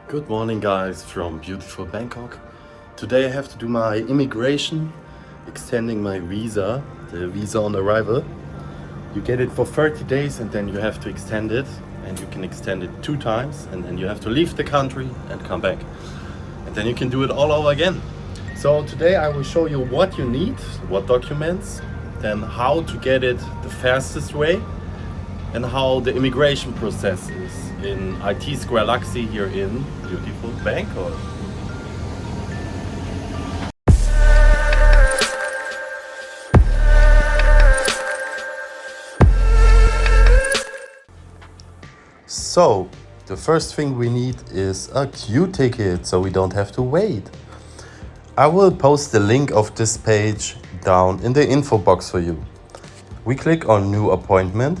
Good morning guys from beautiful Bangkok. Today I have to do my immigration, extending my visa, the visa on arrival. You get it for 30 days and then you have to extend it, and you can extend it 2 times and then you have to leave the country and come back. And then you can do it all over again. So today I will show you what you need, what documents, then how to get it the fastest way, and how the immigration process is in IT Square Laksi here in beautiful Bangkok. So, the first thing we need is a queue ticket so we don't have to wait. I will post the link of this page down in the info box for you. We click on new appointment.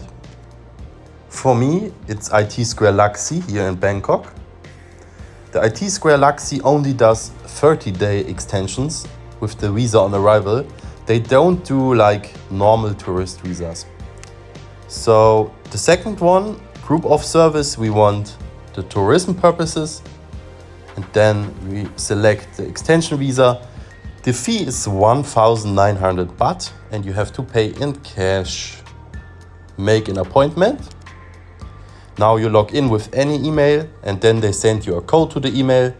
For me, it's IT Square Laksi here in Bangkok. The IT Square Laksi only does 30-day extensions with the visa on arrival. They don't do like normal tourist visas. So the second one, group of service, we want the tourism purposes, and then we select the extension visa. The fee is 1,900 baht and you have to pay in cash. Make an appointment. Now you log in with any email and then they send you a code to the email,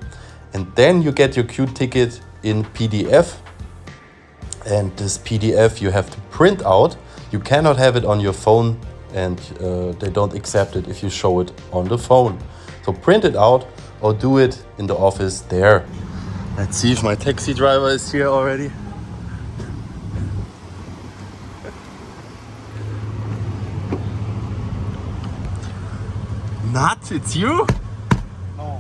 and then you get your queue ticket in PDF. And this PDF you have to print out. You cannot have it on your phone, and they don't accept it if you show it on the phone. So print it out or do it in the office there. Let's see if my taxi driver is here already. Nat, it's you? No.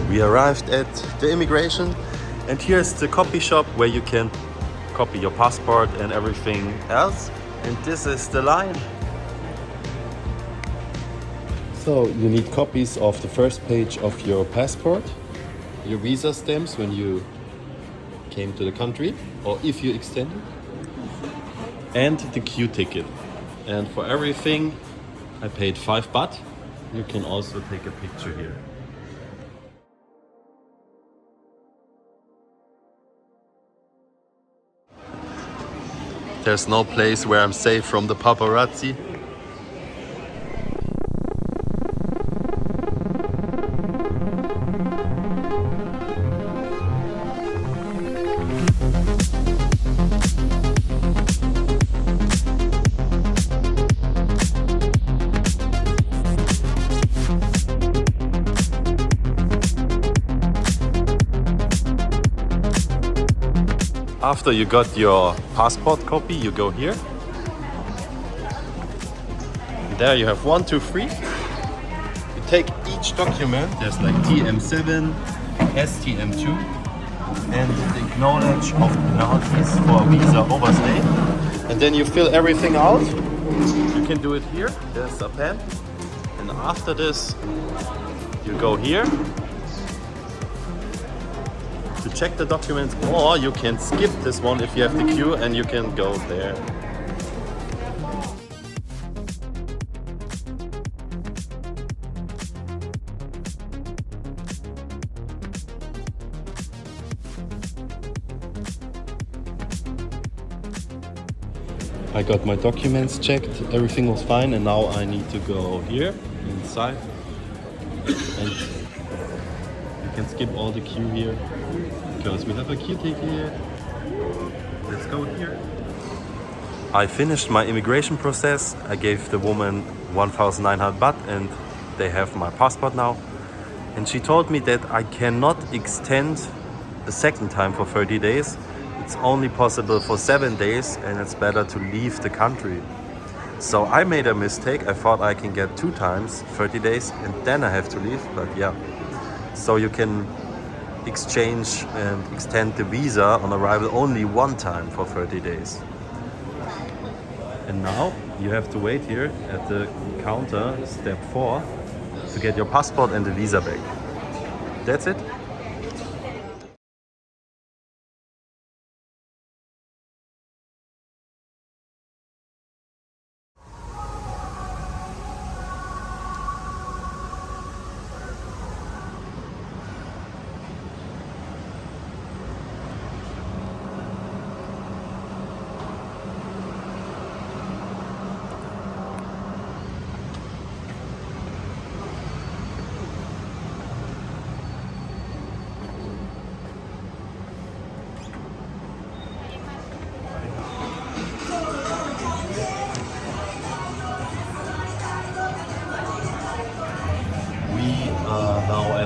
We arrived at the immigration, and here's the copy shop where you can copy your passport and everything else. And this is the line. So you need copies of the first page of your passport, your visa stamps when you came to the country or if you extended, and the queue ticket. And for everything I paid 5 baht. You can also take a picture here. There's no place where I'm safe from the paparazzi. After you got your passport copy, you go here. There you have 1, 2, 3. You take each document. There's like TM7, STM2, and the acknowledge of penalties for visa overstay. And then you fill everything out. You can do it here. There's a pen. And after this, you go here to check the documents, or you can skip this one if you have the queue and you can go there. I got my documents checked, everything was fine, and now I need to go here inside. And you can skip all the queue here because we have a queue ticket. Let's go here. I finished my immigration process. I gave the woman 1,900 baht and they have my passport now. And she told me that I cannot extend a second time for 30 days. It's only possible for 7 days, and it's better to leave the country. So I made a mistake. I thought I can get 2 times 30 days and then I have to leave, but yeah. So you can exchange and extend the visa on arrival only 1 time for 30 days. And now you have to wait here at the counter, step 4, to get your passport and the visa back. That's it.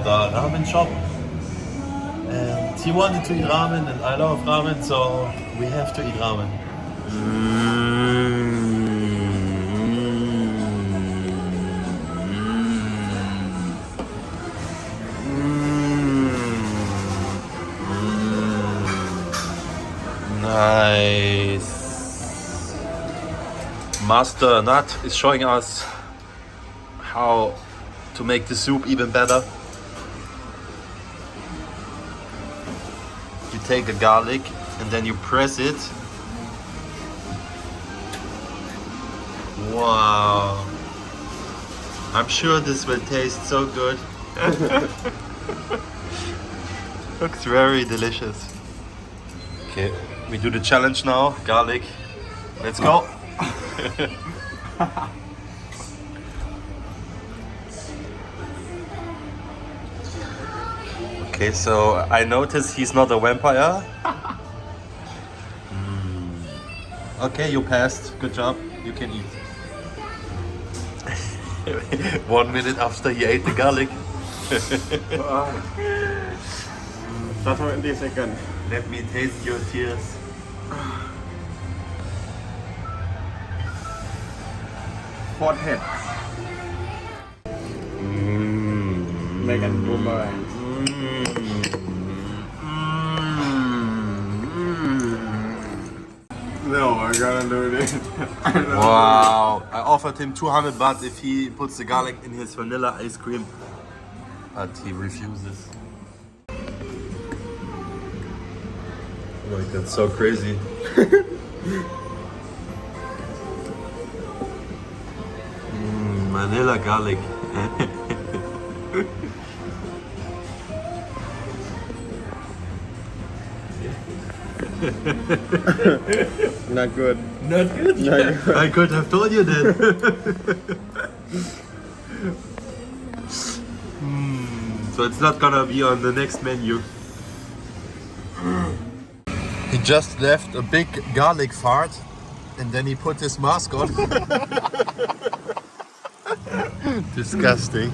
at a ramen shop. And he wanted to eat ramen, and I love ramen, so we have to eat ramen. Nice. Master Nat is showing us how to make the soup even better. You take a garlic and then you press it. Wow. I'm sure this will taste so good. Looks very delicious. Okay, we do the challenge now. Garlic. Let's go. Okay, so I notice he's not a vampire. Okay, you passed. Good job. You can eat. 1 minute after he ate the garlic. Start 20 seconds. Let me taste your tears. Hot head. Like a boomerang. No, I gotta do this. Wow. I offered him 200 baht if he puts the garlic in his vanilla ice cream. But he refuses. Like, that's so crazy. Vanilla garlic. Not good. Not good? Not good. I could have told you that. So it's not gonna be on the next menu. He just left a big garlic fart and then he put his mask on. Disgusting.